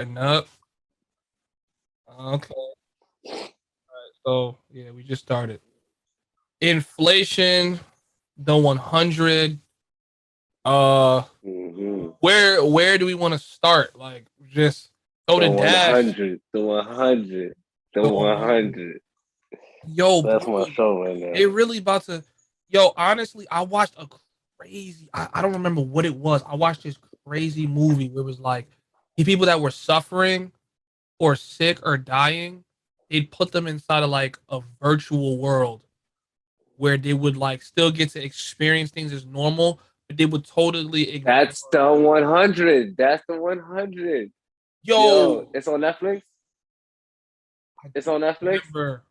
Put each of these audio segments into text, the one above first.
Starting up. Okay. So yeah, we just started. Inflation, the 100. Uh, Mm-hmm. where do we want to start? Like, just go The to Dash. 100, the 100, the The 100. 100. Yo, That's bro, my show right now. they really about to. Yo, honestly, I watched a crazy. I don't remember what it was. I watched this crazy movie where it was like the people that were suffering or sick or dying, they'd put them inside of like a virtual world where they would like still get to experience things as normal, but they would totally ignore. That's the 100. That's the 100. Yo, Yo, it's on Netflix. I It's don't on Netflix. remember.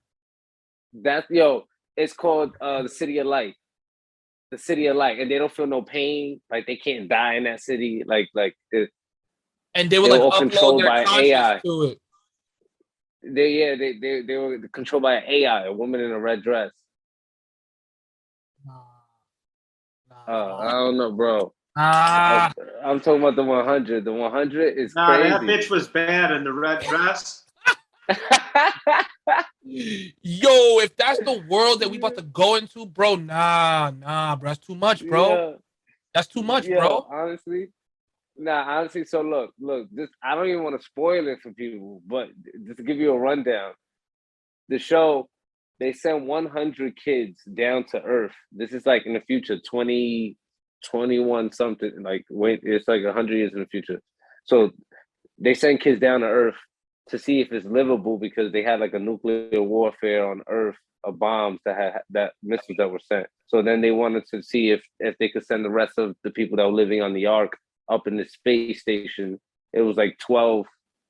That's yo. It's called the City of Light. The City of Light, and they don't feel no pain. Like they can't die in that city. And they would they were like all upload controlled their by conscious AI. to it. They were controlled by AI. A woman in a red dress. Nah, I nah, don't know, bro. nah. I'm talking about the 100. The 100 is Nah, that crazy. bitch was bad in the red dress. Yo, if that's the world that we about to go into, bro, nah, bro. That's too much, bro. Yeah, That's too much, yo, bro. honestly, so look, this I don't even want to spoil it for people, but just to give you a rundown, the show they send 100 kids down to Earth. This is like in the future, 2021 something. Like wait, it's like 100 years in the future. So they send kids down to Earth to see if it's livable because they had like a nuclear warfare on Earth of bombs that missiles that were sent. So then they wanted to see if they could send the rest of the people that were living on the Ark up in the space station. It was like 12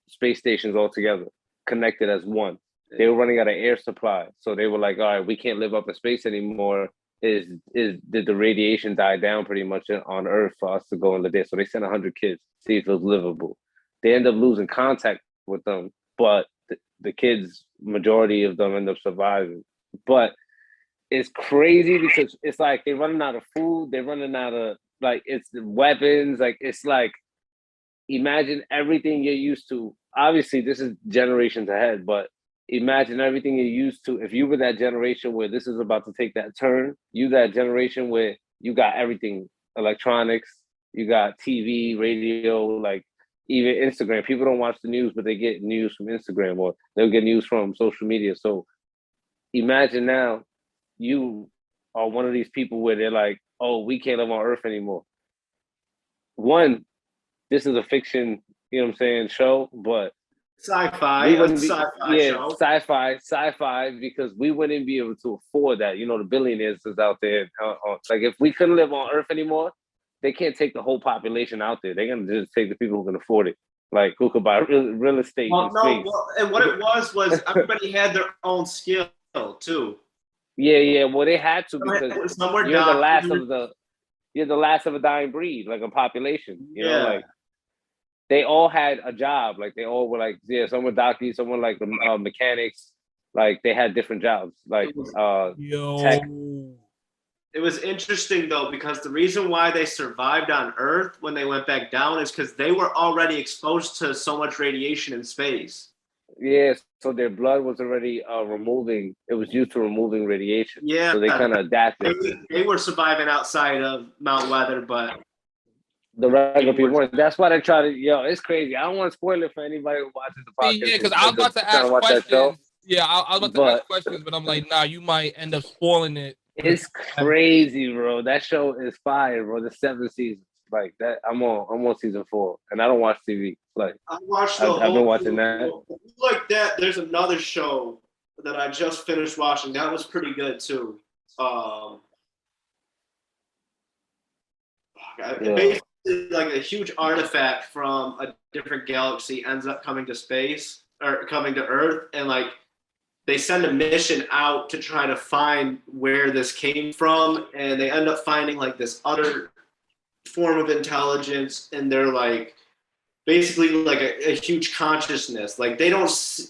space stations altogether connected as one. They were running out of air supply, so they were like, "All right, we can't live up in space anymore. Did the radiation die down pretty much on Earth for us to go in the day?" So they sent 100 kids see if it was livable. They end up losing contact with them, but the kids, majority of them end up surviving. But it's crazy because it's like they're running out of food, they're running out of like it's weapons, like it's like imagine everything you're used to. Obviously, this is generations ahead, but imagine everything you're used to. If you were that generation where this is about to take that turn, you that generation where you got everything, electronics, you got TV, radio, like even Instagram. People don't watch the news, but they get news from Instagram or they'll get news from social media. So imagine now you are one of these people where they're like, oh, we can't live on Earth anymore. One, this is a fiction, you know what I'm saying, show, but Sci-fi, we a wouldn't be, sci-fi yeah, show. sci-fi, because we wouldn't be able to afford that. You know, the billionaires is out there. Like, if we couldn't live on Earth anymore, they can't take the whole population out there. They're gonna just take the people who can afford it, like who could buy real estate in space. And what it was everybody had their own skill too. Yeah. Well, they had to because Some were you're the last doctors. of the you're the last of a dying breed, like a population. You know, Yeah. like they all had a job. Like they all were like, yeah, some were doctors, some were like mechanics. Like they had different jobs, like tech. Yo. It was interesting though because the reason why they survived on Earth when they went back down is because they were already exposed to so much radiation in space. Yeah, so their blood was already removing. It was used to removing radiation. Yeah, So they kind of adapted. They were surviving outside of Mount Weather, but The regular people weren't. That's why they try to. Yo, it's crazy. I don't want to spoil it for anybody who watches the See, podcast. yeah, because I was about to trying to ask watch that show. questions. Yeah, I was about to ask questions, but I'm like, nah, you might end up spoiling it. It's crazy, bro. That show is fire, bro. The 7 seasons, like that. I'm on season 4, and I don't watch TV. Like I watched I've been watching that. Like that, there's another show that I just finished watching. That was pretty good too. Basically, like a huge artifact from a different galaxy ends up coming to space or coming to Earth, and like they send a mission out to try to find where this came from, and they end up finding like this other form of intelligence, and they're like basically like a huge consciousness. Like they don't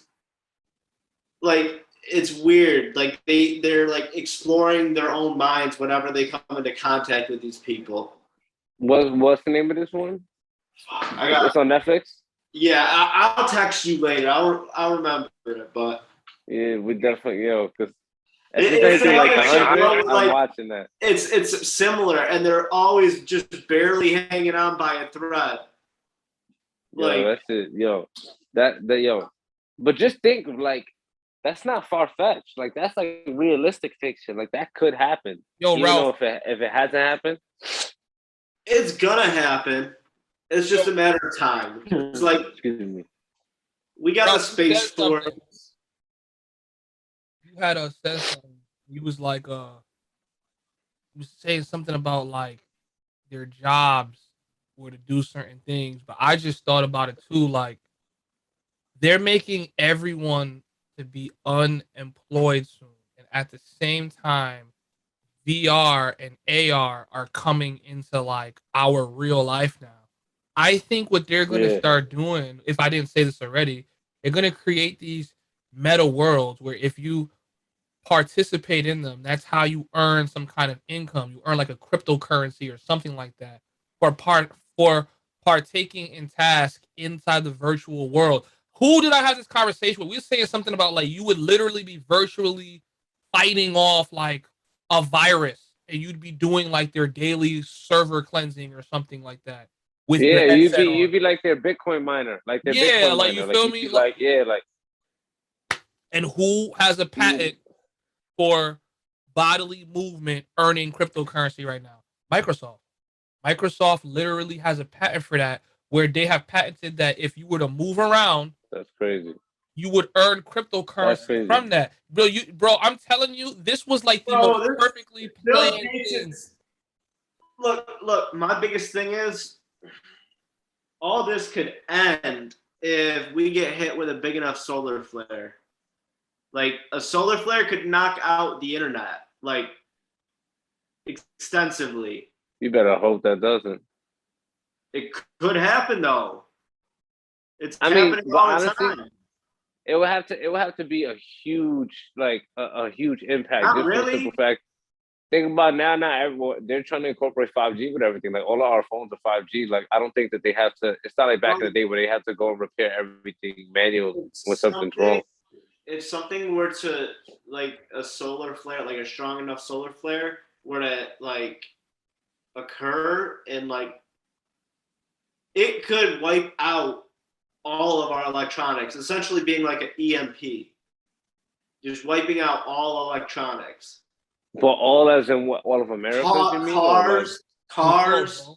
like it's weird. Like they're like exploring their own minds whenever they come into contact with these people. What's the name of this one? It's on Netflix. Yeah, I'll text you later. I'll remember it, but Yeah, we definitely because if it's it's anything like another shit, 100, bro. I'm Like watching that. it's similar, and they're always just barely hanging on by a thread. Yo, Like that's it. Yo, but just think of like that's not far fetched. Like that's like realistic fiction. Like that could happen. Yo, Even though Ralph. if it hasn't happened, it's gonna happen. It's just a matter of time. It's like excuse me. we got the Ralph, you said space force. something. You had said something. You was like you was saying something about like their jobs were to do certain things, but I just thought about it too. Like they're making everyone to be unemployed soon, and at the same time, VR and AR are coming into like our real life now. I think what they're going to Yeah, start doing, if I didn't say this already, they're going to create these meta worlds where if you participate in them, that's how you earn some kind of income. You earn like a cryptocurrency or something like that for partaking in tasks inside the virtual world. Who did I have this conversation with? We were saying something about like you would literally be virtually fighting off like a virus and you'd be doing like their daily server cleansing or something like that with your yeah. headset You'd on. be like their Bitcoin miner, like their Yeah, Bitcoin like you miner. Like feel you'd me? be Like, like, yeah, like and who has a you, patent for bodily movement earning cryptocurrency right now? Microsoft. Microsoft literally has a patent for that where they have patented that if you were to move around, that's crazy. you would earn That's cryptocurrency crazy. from that. Bro, I'm telling you, this was like the Bro, most perfectly there's planned thing. cases. Look. My biggest thing is all this could end if we get hit with a big enough solar flare. Like a solar flare could knock out the internet, like extensively. You better hope that doesn't. It could happen though. It's I mean, happening but all the honestly, time. it would have to be a huge a huge impact Not just for the simple really. fact. Think about now, not everyone they're trying to incorporate 5G with everything. Like all of our phones are 5G. Like I don't think that they have to. It's not like back in the day where they have to go and repair everything manually when It's something's something. wrong. If something were to like a solar flare, like a strong enough solar flare, were to like occur, and like it could wipe out all of our electronics, essentially being like an EMP, just wiping out all electronics. But all as in what, all of America's, you mean, or like Cars,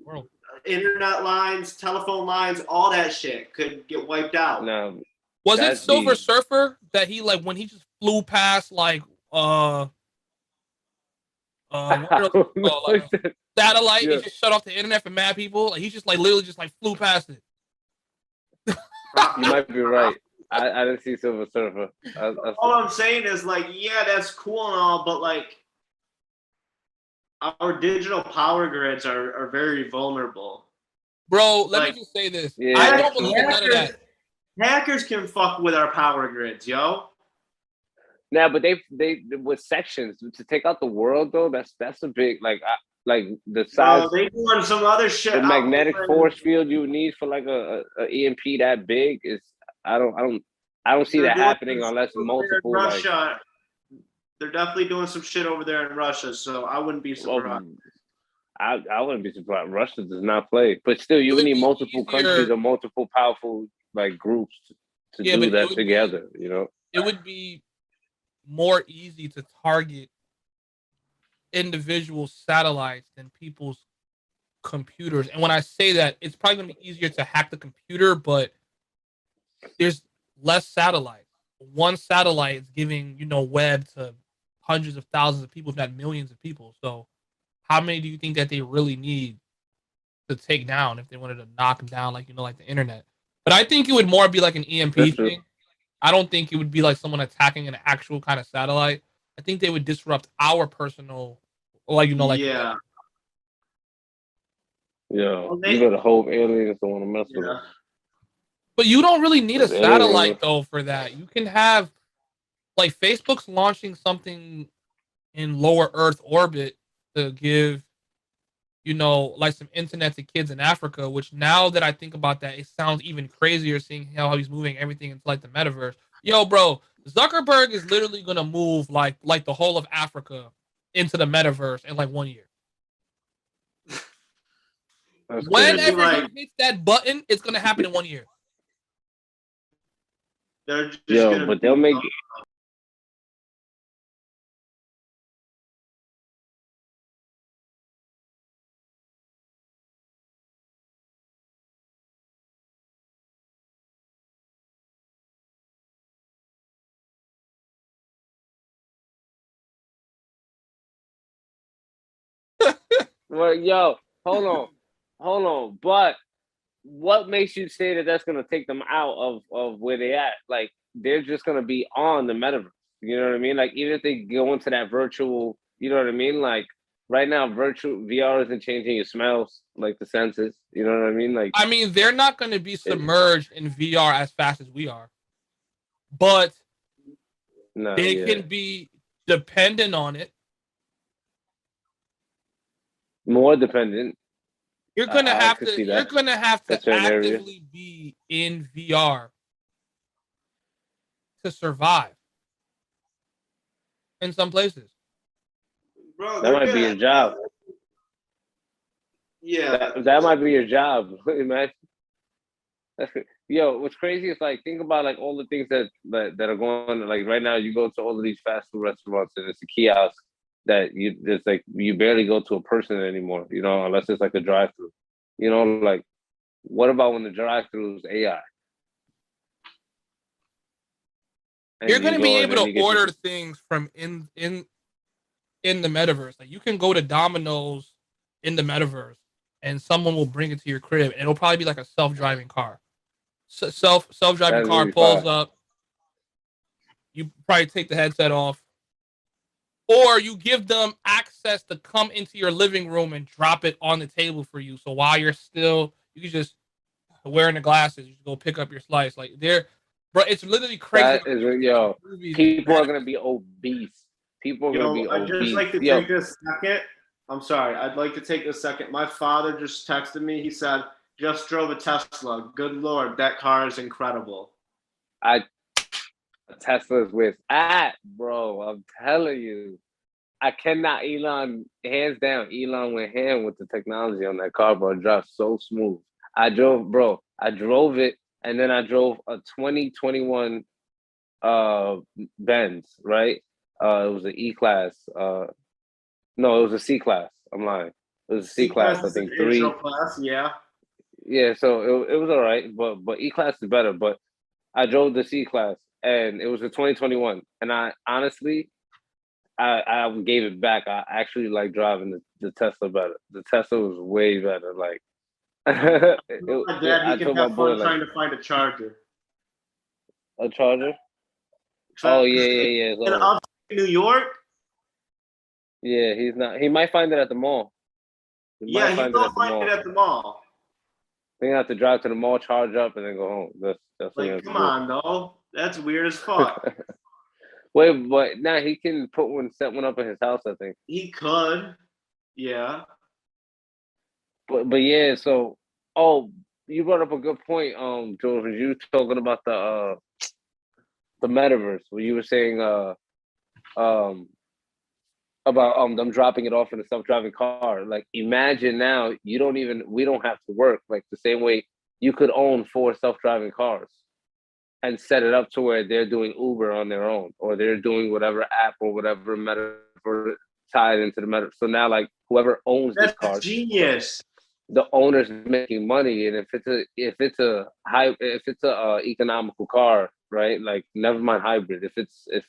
World. internet lines, telephone lines, all that shit could get wiped out. no? Was it That'd Silver be Surfer that he like when he just flew past like what else is it called? Like a satellite, yeah. it just shut off the internet for mad people. Like he just like literally just like flew past it. You might be right. I didn't see Silver Surfer. All I'm saying is like, yeah, that's cool and all, but like our digital power grids are very vulnerable. Bro, let Like, me just say this. Yeah. I don't believe in none of that. Hackers can fuck with our power grids, yo. Now, but they with sections to take out the world though. That's a big like the size, Bro, they doing some other shit. the magnetic force field you need for like a EMP that big is I don't see that happening unless multiple like. Russia. They're definitely doing some shit over there in Russia, so I wouldn't be surprised. I wouldn't be surprised. Russia does not play, but still, you would need multiple countries or multiple powerful like groups to do that together. You know, it would be more easy to target individual satellites than people's computers. And when I say that, it's probably going to be easier to hack the computer, but there's less satellites. One satellite is giving, web to hundreds of thousands of people, if not millions of people. So how many do you think that they really need to take down if they wanted to knock down, like, like the internet? But I think it would more be like an EMP thing. I don't think it would be like someone attacking an actual kind of satellite. I think they would disrupt our personal, like, yeah. Yeah, you better hope aliens don't want to mess with us. But you don't really need a satellite though for that. You can have, like, Facebook's launching something in lower Earth orbit to give like some internet to kids in Africa, which now that I think about that, it sounds even crazier seeing how he's moving everything into like the metaverse. Yo, bro, Zuckerberg is literally gonna move like the whole of Africa into the metaverse in like 1 year. That's crazy. Whenever like he hits that button, it's gonna happen in 1 year. they're just Yo, gonna but they'll make well, yo, hold on. But what makes you say that that's gonna take them out of where they at? Like they're just gonna be on the metaverse. You know what I mean? Like even if they go into that virtual, you know what I mean? Like right now, virtual VR isn't changing your smells, like the senses. You know what I mean? Like I mean, they're not gonna be it, submerged in VR as fast as we are, but no, they yeah, can be dependent on it. more dependent. You're gonna I have could to see you're that gonna have in to certain areas. actively be in VR to survive in some places. bro. That They're might be gonna your job. yeah. That might be your job. Imagine. Yo, what's crazy is like think about like all the things that are going on. Like right now, you go to all of these fast food restaurants and it's a kiosk that you it's like you barely go to a person anymore. Unless it's like a drive-through. Like what about when the drive-through is AI You're and you gonna be go and able then to you get order things from in the metaverse. Like you can go to Domino's in the metaverse, and someone will bring it to your crib. And it'll probably be like a self driving car. Self driving that's car really pulls fast. up. You probably take the headset off, or you give them access to come into your living room and drop it on the table for you. So while you can just wearing the glasses, you just go pick up your slice. Like bro, it's literally crazy. That Like, is you're watching yo. movies and People are gonna manifest. be obese. People are gonna Yo, be I'd just obese. like to Yo, take this second. I'm sorry. I'd like to take this second. My father just texted me. He said, just drove a Tesla. Good Lord, that car is incredible. I Tesla's with bro. I'm telling you. I cannot Elon hands down. Elon went hand with the technology on that car, bro. It drives so smooth. I drove it, and then I drove a 2021 Benz, right? It was an E class. No, it was a C class. I'm lying. It was a C C class. class I is an think intro three. class. Yeah. Yeah, so it was all right, but E class is better. But I drove the C class, and it was a 2021. And I honestly, I gave it back. I actually like driving the Tesla better. The Tesla was way better. Like, My dad, he I can told my have boy fun like trying to find a charger. a charger. Oh yeah, Especially yeah, yeah. in So upstate New York. yeah, he's not. He might find it at the mall. He Yeah, might he find it will at the find it mall. at the mall. Then you have to drive to the mall, charge up, and then go home. That's what you Like, have to come do. on, though. That's weird as fuck. Wait, but now he can set one up in his house, I think. He could. Yeah. But yeah, so you brought up a good point, George. Was you talking about the metaverse where you were saying um about them dropping it off in a self-driving car. Like imagine now we don't have to work like the same way you could own 4 self-driving cars and set it up to where they're doing Uber on their own or they're doing whatever app or whatever metaverse tied into the metaverse. So now like whoever owns these That's cars, genius. the owner's making money, and if it's a economical car, right? Like never mind hybrid. If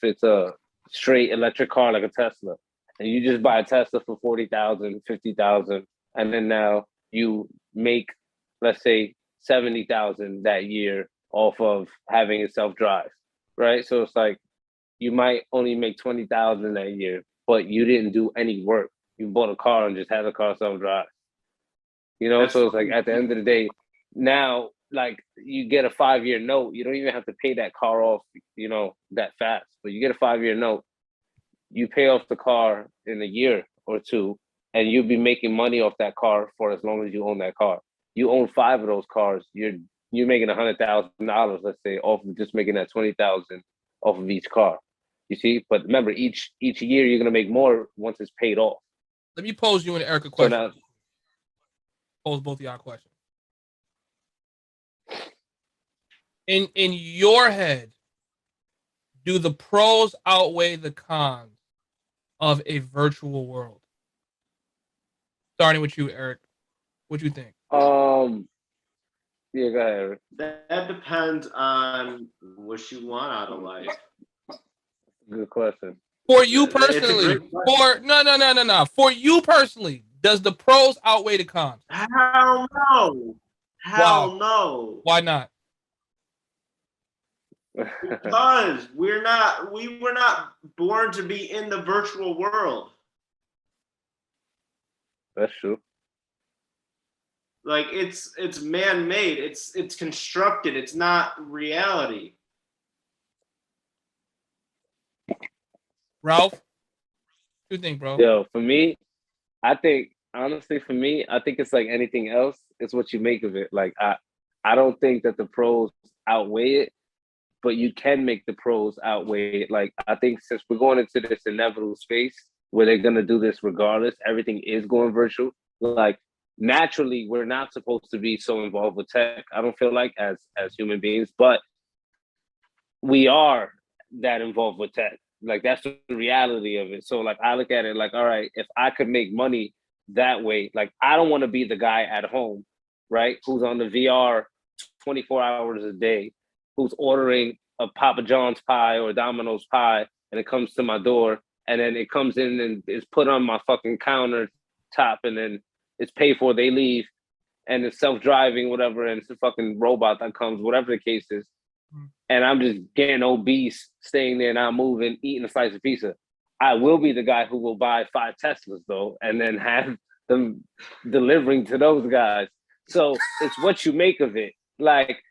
it's a straight electric car like a Tesla, and you just buy a Tesla for 40,000, 50,000, and then now you make let's say 70,000 that year off of having it self drive, right? So it's like you might only make 20,000 that year, but you didn't do any work. You bought a car and just had the car self drive. That's So it's like fucking at the end of the day, now like you get a 5 year note. You don't even have to pay that car off, that fast. But you get a 5 year note, you pay off the car in a year or two, and you'll be making money off that car for as long as you own that car. You own 5 of those cars, you're making $100,000, let's say, off of just making that 20,000 off of each car. You see, but remember, each year you're gonna make more once it's paid off. Let me pose you and Eric a question. So now, pose both of y'all a question. In your head, do the pros outweigh the cons of a virtual world? Starting with you, Eric. What do you think? yeah, go ahead, Eric. That depends on what you want out of life. Good question. For you personally, For you personally, does the pros outweigh the cons? Hell no. Hell no. Why not? Because we were not born to be in the virtual world. That's true. Like it's man-made. It's constructed. It's not reality. Ralph, what do you think, bro? Yo, for me, I think honestly, I think it's like anything else. It's what you make of it. Like I don't think that the pros outweigh it, but you can make the pros outweigh it. Like I think since we're going into this inevitable space where they're gonna do this regardless, everything is going virtual. Like naturally, we're not supposed to be so involved with tech. I don't feel like as human beings, but we are that involved with tech. Like that's the reality of it. So like I look at it like, all right, if I could make money that way, like I don't want to be the guy at home, right, who's on the VR 24 hours a day, who's ordering a Papa John's pie or Domino's pie, and it comes to my door, and then it comes in and it's put on my fucking countertop, and then it's paid for, they leave, and it's self-driving, whatever, and it's a fucking robot that comes, whatever the case is. And I'm just getting obese, staying there, not moving, eating a slice of pizza. I will be the guy who will buy 5 Teslas, though, and then have them delivering to those guys. So it's what you make of it. Like,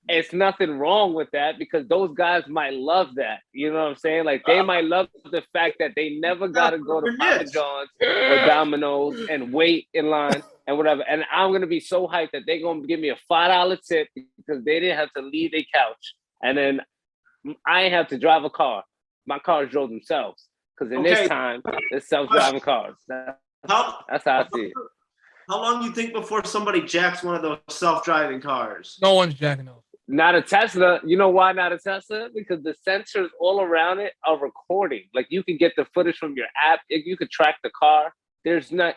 it's nothing wrong with that because those guys might love that. You know what I'm saying? Like, they might love the fact that they never got to go to Papa John's or Domino's and wait in line and whatever. And I'm going to be so hyped that they're going to give me a $5 tip because they didn't have to leave their couch. And then I ain't have to drive a car. My cars drove themselves. Because in this time, it's self-driving cars. That's how I see it. How long do you think before somebody jacks one of those self-driving cars? No one's jacking those. Not a Tesla. You know why not a Tesla? Because the sensors all around it are recording. Like you can get the footage from your app. You could track the car. There's not.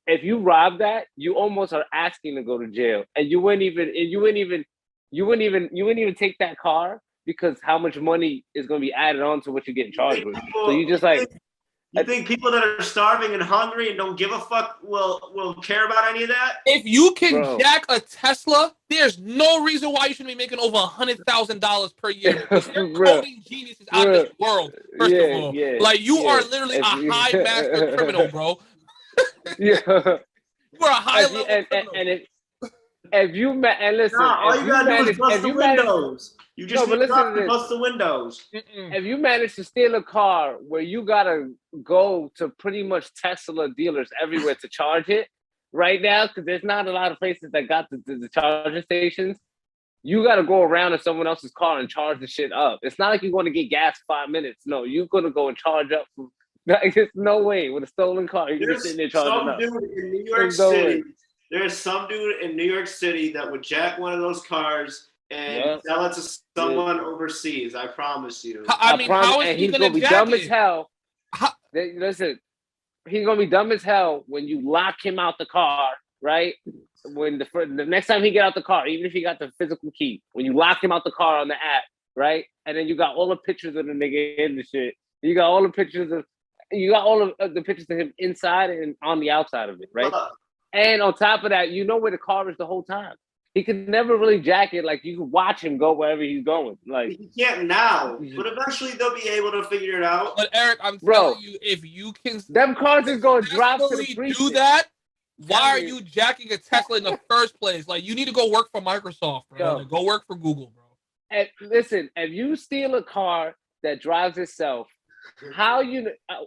If you rob that, you almost are asking to go to jail, and you wouldn't even take that car because how much money is going to be added on to what you're getting charged with. So you just like. You think people that are starving and hungry and don't give a fuck will care about any of that? If you can jack a Tesla, there's no reason why you shouldn't be making over $100,000 per year. Your coding genius is out of this world. First of all, like you are literally a high master criminal, bro. Yeah, You're a high level criminal. And if you and listen, all you gotta do is bust the windows. You just bust the windows. If you manage to steal a car where you gotta go to pretty much Tesla dealers everywhere to charge it right now, because there's not a lot of places that got the charging stations, you gotta go around in someone else's car and charge the shit up. It's not like you're going to get gas 5 minutes. No, you're gonna go and charge up. There's no way with a stolen car you're just sitting there charging up. Dude in New York City. There's some dude in New York City that would jack one of those cars and sell it to someone overseas. I promise you. I mean, how is he gonna be dumb as hell? Listen, he's gonna be dumb as hell when you lock him out the car, right? When the next time he get out the car, even if he got the physical key, when you lock him out the car on the app, right? And then you got all the pictures of the nigga in the shit. You got all the pictures of him inside and on the outside of it, right? And on top of that, you know where the car is the whole time. He could never really jack it. Like, you can watch him go wherever he's going. Like, he can't now, but eventually they'll be able to figure it out. But Eric, I'm telling you, if you can, them cars is going to drop to the precinct. Do that. Why are you jacking a Tesla in the first place? Like, you need to go work for Microsoft, bro. Like, go work for Google, bro. And listen, if you steal a car that drives itself,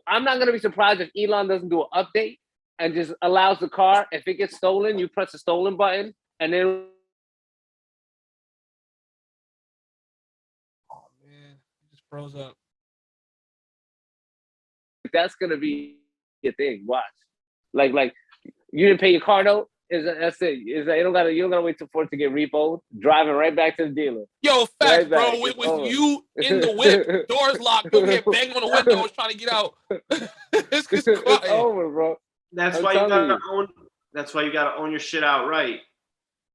I'm not gonna be surprised if Elon doesn't do an update and just allows the car. If it gets stolen, you press the stolen button, and then. Oh man, it just froze up. That's gonna be a thing. Watch, like you didn't pay your car note. That's it? You don't gotta wait for it to get repoed. Driving right back to the dealer. Yo, facts, Right bro. back. With you in the whip, doors locked, over here banging on the window, trying to get out. It's It's over, bro. That's I'm why you telling gotta you. own. That's why you gotta own your shit outright.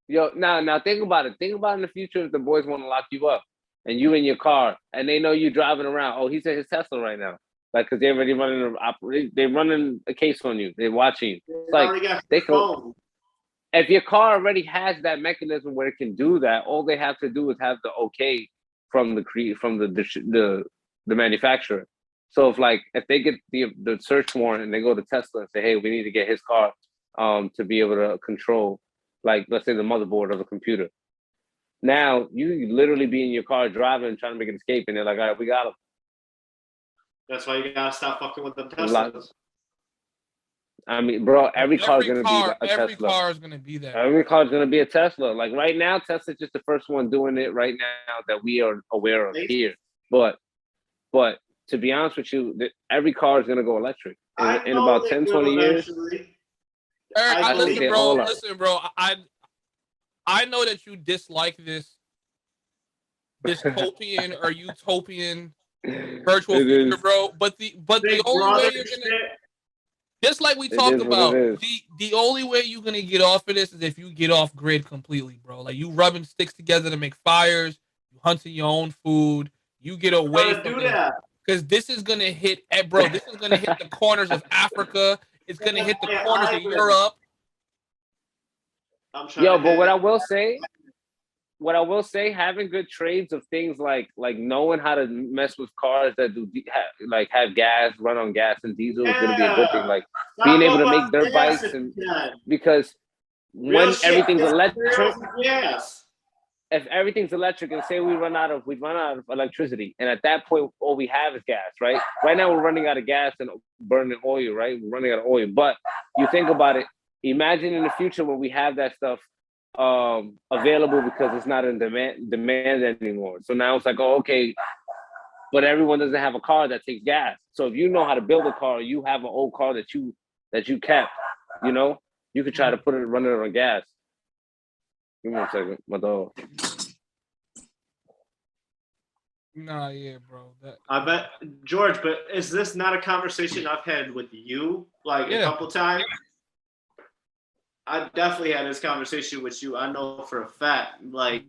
Yo, now think about it. Think about in the future if the boys want to lock you up and you in your car and they know you driving around. Oh, he's in his Tesla right now. Like, cause they're already they're running a case on you. They're watching you. It's like they can. Phone. If your car already has that mechanism where it can do that, all they have to do is have the okay from the manufacturer. So if they get the search warrant and they go to Tesla and say, hey, we need to get his car to be able to control, like, let's say the motherboard of a computer. Now you literally be in your car driving, trying to make an escape, and they're like, all right, we got him. That's why you gotta stop fucking with them Teslas. I mean, bro, every car is gonna be a Tesla. Every car is gonna be that. Every car is gonna be a Tesla. Like right now, Tesla's just the first one doing it right now that we are aware of here. But to be honest with you, every car is gonna go electric in about 10, 20 years. Eric, listen, bro. I know that you dislike this dystopian or utopian virtual future, bro. But the only way you're gonna, just like we talked about, the only way you're gonna get off of this is if you get off grid completely, bro. Like you rubbing sticks together to make fires, you hunting your own food, you get away from this. Because this is gonna hit, bro. This is gonna hit the corners of Africa. It's gonna hit the corners of Europe. Yo, but what I will say, having good trades of things like knowing how to mess with cars that have gas, run on gas and diesel is gonna be a good thing. Like being able to make dirt bikes, and because when everything's electric, if everything's electric, and say we run out of electricity, and at that point all we have is gas, right? Right now we're running out of gas and burning oil, right? We're running out of oil. But you think about it, imagine in the future when we have that stuff available because it's not in demand anymore. So now it's like, oh, okay, but everyone doesn't have a car that takes gas. So if you know how to build a car, you have an old car that you kept, you could try to run it on gas. Give me a second, my dog. Nah, yeah, bro. I bet, George, but is this not a conversation I've had with you a couple times? I definitely had this conversation with you. I know for a fact, like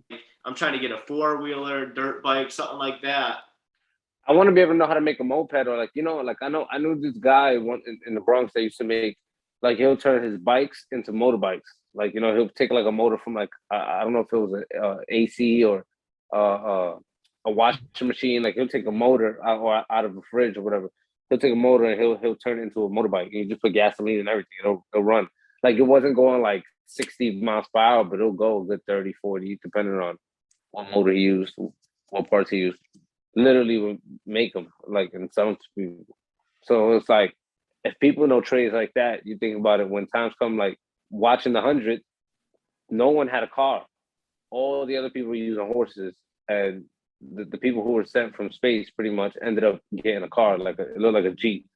I'm trying to get a 4-wheeler, dirt bike, something like that. I want to be able to know how to make a moped, or I knew this guy in the Bronx that used to make, like, he'll turn his bikes into motorbikes. Like, he'll take like a motor from I don't know if it was a AC or a washing machine. Like he'll take a motor out of a fridge or whatever. He'll take a motor and he'll turn it into a motorbike. And you just put gasoline and everything. It'll run. Like it wasn't going like 60 miles per hour, but it'll go a good 30, 40, depending on what motor he used, what parts he used. Literally would make them, like, in some people. So it's like, if people know trades like that, you think about it, when times come, like watching the 100, no one had a car. All the other people were using horses, and the people who were sent from space pretty much ended up getting a car, it looked like a Jeep.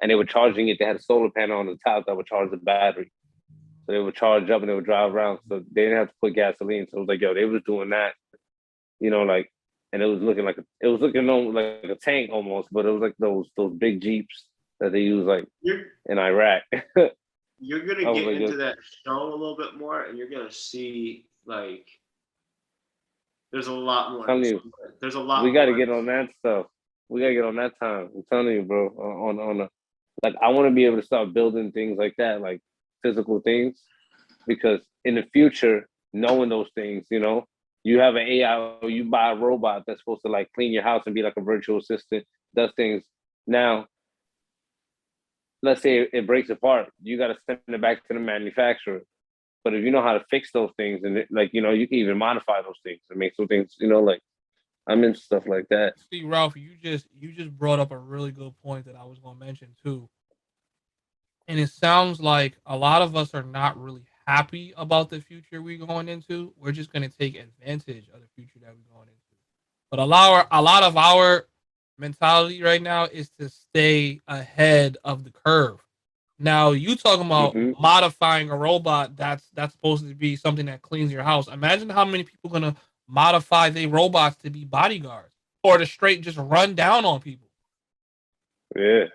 And they were charging it. They had a solar panel on the top that would charge the battery. So they would charge up and they would drive around. So they didn't have to put gasoline. So it was like, yo, they was doing that, and it was looking like a tank almost, but it was like those big Jeeps that they use in Iraq. You're gonna get into that show a little bit more, and you're gonna see there's a lot more. There's a lot. We got to get on that stuff. We got to get on that time. I'm telling you, bro. I want to be able to start building things like that, like physical things, because in the future, knowing those things, you have an AI or you buy a robot that's supposed to clean your house and be like a virtual assistant, does things. Now, let's say it breaks apart, you got to send it back to the manufacturer. But if you know how to fix those things, and you can even modify those things and make some things, I'm into stuff like that. See, Ralph, you just brought up a really good point that I was going to mention too. and it sounds like a lot of us are not really happy about the future we're going into. We're just going to take advantage of the future that we're going into. But a lot of our mentality right now is to stay ahead of the curve. Now you talking about Mm-hmm. modifying a robot that's supposed to be something that cleans your house. Imagine how many people gonna modify their robots to be bodyguards or to straight just run down on people. Yeah.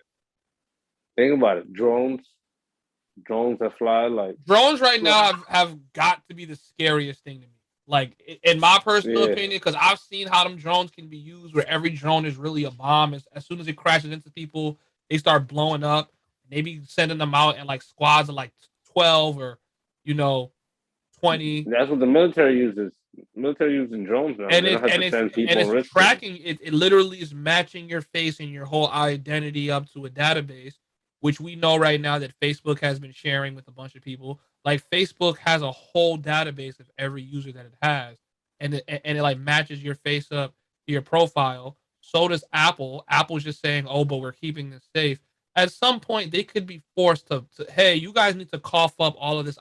Think about it. Drones that fly like. Drones right now have got to be the scariest thing to me. Like in my personal Yeah. opinion, because I've seen how them drones can be used, where every drone is really a bomb. As soon as it crashes into people, they start blowing up. Maybe sending them out in like squads of like 12 or you know 20, That's what the military uses. Military using drones now. and They don't have to send people on it's risk. tracking it. It literally is matching your face and your whole identity up to a database, which we know right now that Facebook has been sharing with a bunch of people. Like Facebook has a whole database of every user that it has, and it like matches your face up to your profile. So does Apple. Apple's just saying, "Oh, but we're keeping this safe." At some point, they could be forced to hey, you guys need to cough up all of this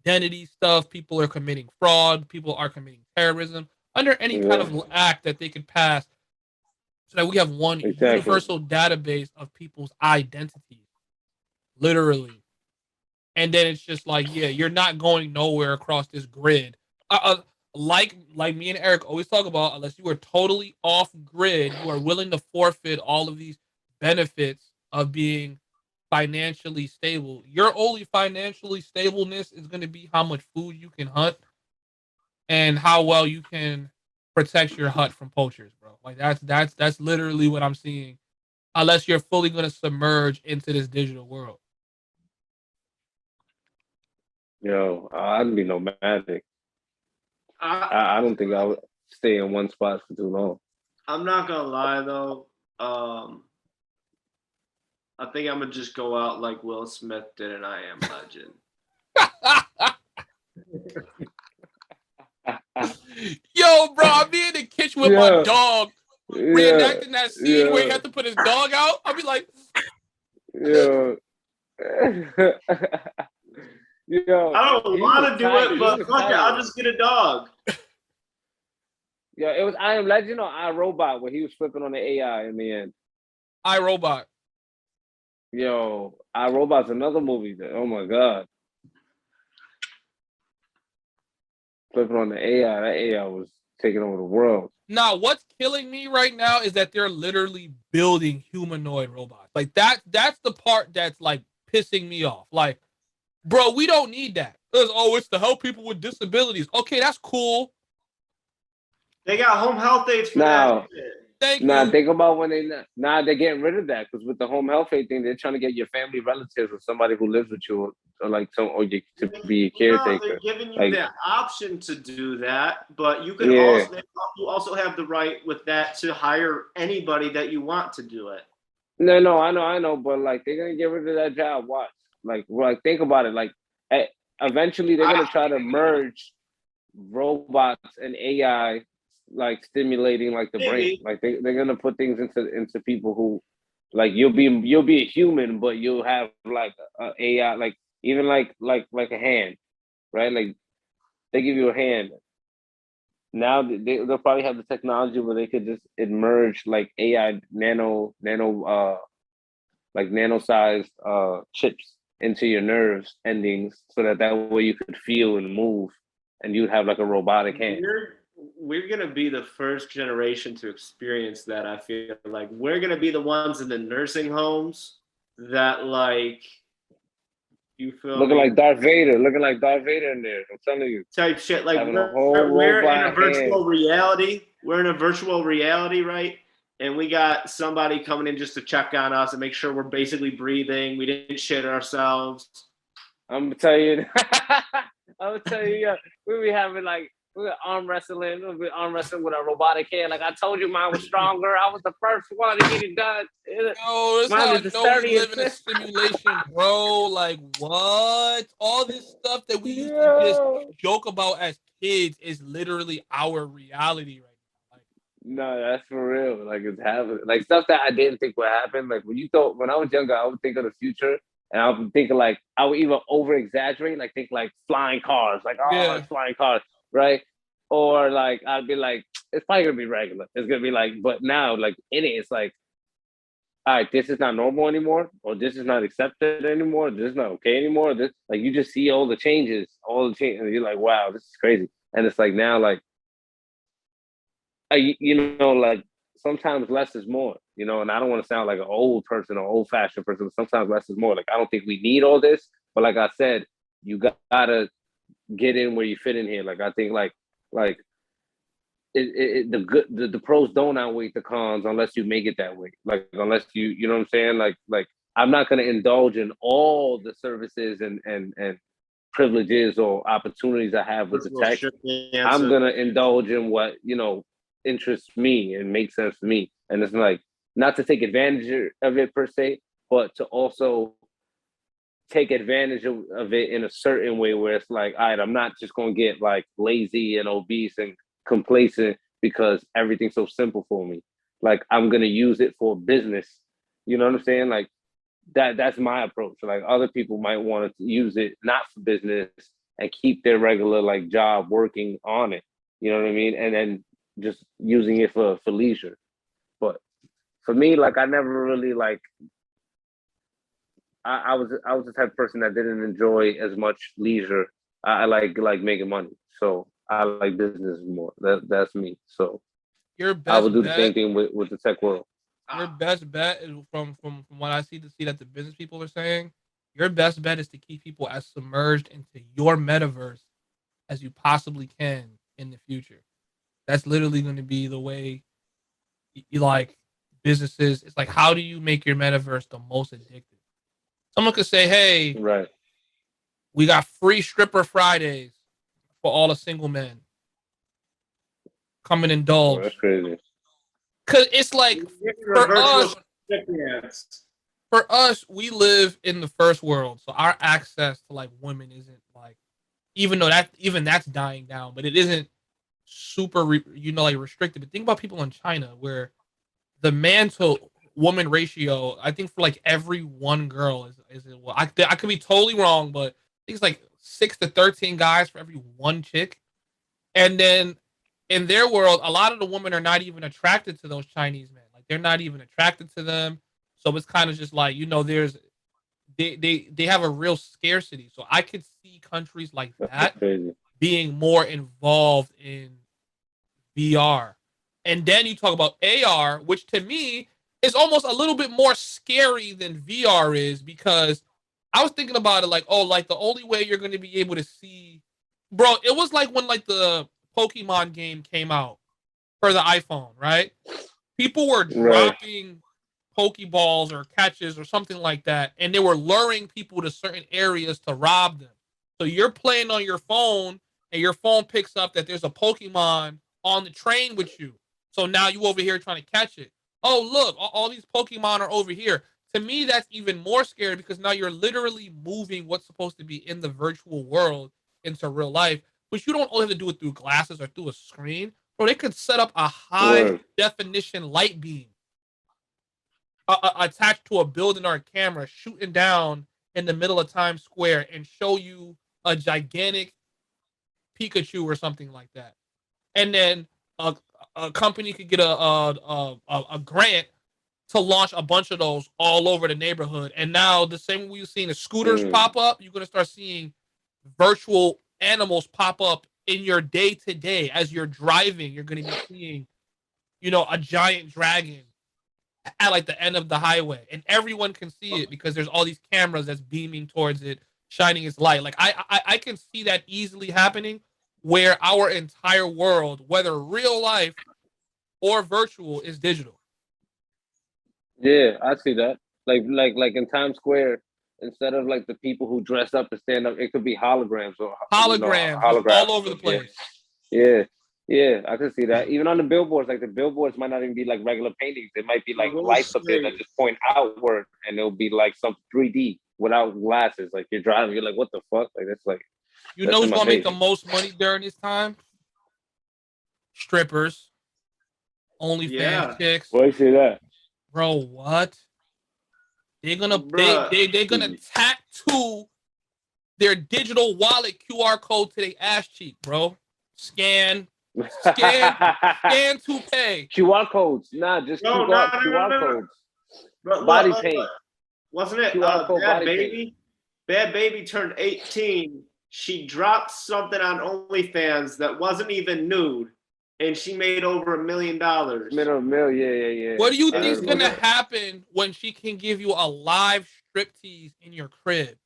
identity stuff. People are committing fraud. People are committing terrorism under any kind Yeah, of act that they could pass so that we have one exactly. universal database of people's identities, literally. And then it's just like, yeah, you're not going nowhere across this grid. Like me and Eric always talk about, unless you are totally off grid, you are willing to forfeit all of these benefits of being financially stable. Your only financially stableness is going to be how much food you can hunt and how well you can protect your hut from poachers, bro. Like that's literally what I'm seeing. Unless you're fully going to submerge into this digital world. Yo, I'd be nomadic. I, I don't think I would stay in one spot for too long. I'm not gonna lie though. I think I'm gonna just go out like Will Smith did in I Am Legend. Yo, bro, I'm in the kitchen with my Yeah, dog, yeah, reenacting that scene where he yeah, had to put his dog out. I'll be like, yeah. Yo, I don't he was want to do tight. it, He but was fuck it, tight. I'll just get a dog. Yeah, it was I Am Legend or I Robot where he was flipping on the AI in the end. iRobot. Yo, I Robot's another movie that, oh my God. Flipping on the AI, that AI was taking over the world. Now, what's killing me right now is that they're literally building humanoid robots. Like that's the part that's like pissing me off. Like, bro, we don't need that. It's to help people with disabilities. Okay, that's cool. They got home health aides for that Now, shit. Thank now you. think about when they're getting rid of that because with the home health aid thing, they're trying to get your family relatives or somebody who lives with you or like to be a No, they're caretaker. giving you Like, the option to do that, but you can yeah, also have the right with that to hire anybody that you want to do it. no, I know, but like they're gonna get rid of that job. Watch, like think about it. Like, eventually they're gonna try to merge robots and AI, like stimulating like the brain. Maybe. Like they're gonna put things into people who, like you'll be a human, but you'll have like a AI, like even like a hand, right? Like they give you a hand. Now they'll probably have the technology where they could just merge like AI like nano sized chips into your nerves endings so that way you could feel and move and you'd have like a robotic hand. We're gonna be the first generation to experience that. I feel like we're gonna be the ones in the nursing homes that like you feel Looking me like Darth Vader, looking like Darth Vader in there. I'm telling you, type shit. Like having a whole we're in a robot hand. virtual reality. We're in a virtual reality, right? And we got somebody coming in just to check on us and make sure we're basically breathing. We didn't shit ourselves. I'm gonna tell you, I'm gonna tell you, yeah, we be having like we were arm wrestling. We'll be arm wrestling with a robotic hand. Like I told you, mine was stronger. I was the first one to get it done. Yo, that's Mine how is I the know we live sturdiest. in a simulation, bro. Like, what? All this stuff that we used to just Yeah. joke about as kids is literally our reality right now. Like, No, that's for real. Like it's happening. Like stuff that I didn't think would happen. Like when I was younger, I would think of the future And I'll be thinking like I would even over exaggerate, like think like flying cars, like oh, Yeah. it's flying cars, right? Or like I'd be like, it's probably gonna be regular. It's gonna be like, but now like in it, it's like, all right, this is not normal anymore, or this is not accepted anymore, this is not okay anymore. This like you just see all the changes, and you're like, wow, this is crazy. And it's like now, like you know, like sometimes less is more, you know, and I don't want to sound like an old person or old fashioned person, but sometimes less is more. Like I don't think we need all this, but like I said, you gotta get in where you fit in here. Like I think like the good the pros don't outweigh the cons unless you make it that way. Like unless you know what I'm saying? Like I'm not gonna indulge in all the services and privileges or opportunities I have with the tech. I'm gonna indulge in what, you know, interests me and makes sense for me. And it's like not to take advantage of it per se, but to also take advantage of it in a certain way where it's like, all right, I'm not just gonna get like lazy and obese and complacent because everything's so simple for me. Like I'm gonna use it for business. You know what I'm saying? Like that's my approach. Like other people might want to use it not for business and keep their regular like job working on it. You know what I mean? And then just using it for leisure. But for me, like I never really like I was the type of person that didn't enjoy as much leisure. I like making money. So I like business more. That's me. So Your I would best do the same bet. thing with the tech world. Your best bet is from what I see to see that the business people are saying. Your best bet is to keep people as submerged into your metaverse as you possibly can in the future. That's literally going to be the way you like businesses. It's like how do you make your metaverse the most addictive? Someone could say, "Hey, Right. we got free stripper Fridays for all the single men. Come and Oh, that's indulge." crazy. Cause it's like The for virtual us, recipients. we live in the first world, so our access to like women isn't like, even though that's dying down, but it isn't super, like restricted. But think about people in China where the man to woman ratio, I think for like every one girl is it, well, I could be totally wrong, but I think it's like 6 to 13 guys for every one chick. And then in their world, a lot of the women are not even attracted to those Chinese men. Like they're not even attracted to them. So it's kind of just like, there's they have a real scarcity. So I could see countries like That's that crazy. being more involved in VR. And then you talk about AR, which to me is almost a little bit more scary than VR is, because I was thinking about it like, oh, like the only way you're going to be able to see, bro, it was like when like the Pokemon game came out for the iPhone, right? People were Right. dropping Pokeballs or catches or something like that, and they were luring people to certain areas to rob them. So you're playing on your phone, and your phone picks up that there's a Pokemon on the train with you. So now you over here trying to catch it. Oh, look, all these Pokemon are over here. To me, that's even more scary because now you're literally moving what's supposed to be in the virtual world into real life, but you don't only have to do it through glasses or through a screen. Bro, they could set up a high Word. definition light beam attached to a building or a camera shooting down in the middle of Times Square and show you a gigantic Pikachu or something like that. And then a, a company could get a grant to launch a bunch of those all over the neighborhood. And now the same way you've seen the scooters pop up, you're going to start seeing virtual animals pop up in your day to day as you're driving. You're going to be seeing, a giant dragon at like the end of the highway, and everyone can see it because there's all these cameras that's beaming towards it, shining its light. Like I can see that easily happening, where our entire world, whether real life or virtual, is digital. Yeah, I see that. Like in Times Square, instead of like the people who dress up and stand up, it could be holograms or Holograms just all holographs. over the Yeah, place. yeah, yeah. I can see that. Even on the billboards, like the billboards might not even be like regular paintings. It might be like lights up there that just point outward, and it'll be like some 3D without glasses. Like you're driving, you're like, what the fuck? Like You that's know in who's my gonna make face. the most money during this time? Strippers, OnlyFans Yeah. chicks. Well, I see that. Bro, what? They're gonna Bruh. they're gonna tattoo their digital wallet QR code to their ass cheek, bro. Scan to pay. QR codes. Nah, just QR codes. But body paint. Wasn't it QR code Bad body Baby? paint. Bad Baby turned 18. She dropped something on OnlyFans that wasn't even nude, and she made over $1 million. Middle mill, yeah. What do you think's gonna happen when she can give you a live striptease in your crib?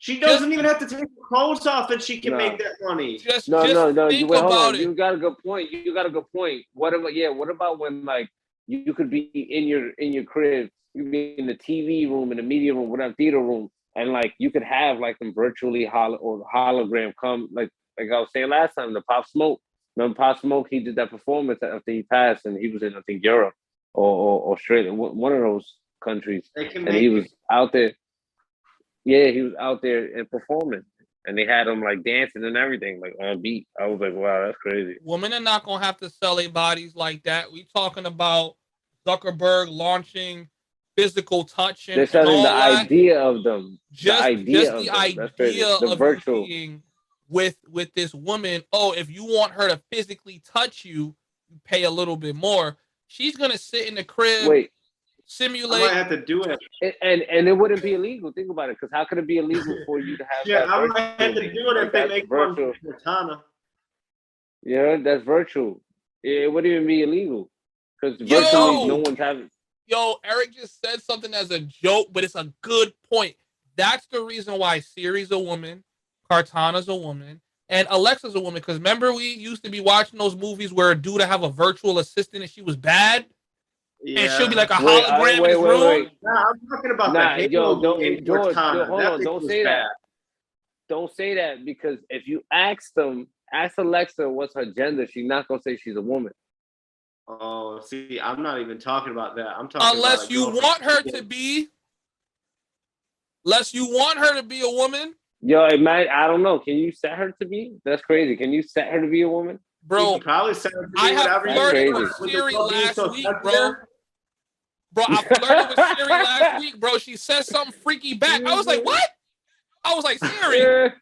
She doesn't even have to take her clothes off, and she can make that money. No. Think Wait, hold about on. it. You got a good point. What about when like you could be in your crib, you could be in the TV room, in the media room, whatever, theater room, and like you could have like them virtually hologram come like I was saying last time, the Pop Smoke. Remember Pop Smoke? He did that performance after he passed, and he was in I think Europe or Australia, one of those countries, and he was out there. Yeah, he was out there and performing, and they had him like dancing and everything, like on beat. I was like, wow, that's crazy. Women are not gonna have to sell their bodies like that. We talking about Zuckerberg launching physical touch and They're selling the that. idea of them. Just the idea the of virtual. you being with this woman. Oh, if you want her to physically touch you, you pay a little bit more. She's gonna sit in the crib. Wait. Simulate. I might have to do it, and it wouldn't be illegal. Think about it, because how could it be illegal for you to have? Yeah, that I might have to do it if they make virtual. Katana. Yeah, that's virtual. It wouldn't even be illegal because virtually no one's having. Yo, Eric just said something as a joke, but it's a good point. That's the reason why Siri's a woman, Cortana's a woman, and Alexa's a woman. Because remember, we used to be watching those movies where a dude have a virtual assistant and she was bad. Yeah. And she'll be like a hologram in his room. Wait. Nah, I'm talking about the Halo George, hold on, don't say that. Don't say that, because if you ask Alexa what's her gender, she's not gonna say she's a woman. Oh, see, I'm not even talking about that. I'm talking unless about you want her to be, a woman. Yo, I don't know. Can you set her to be? That's crazy. Can you set her to be a woman? Bro, you probably set her to be I have flirted with Siri last week, bro. Bro, I flirted with Siri last week, bro. She said something freaky back. I was like, what? I was like, Siri,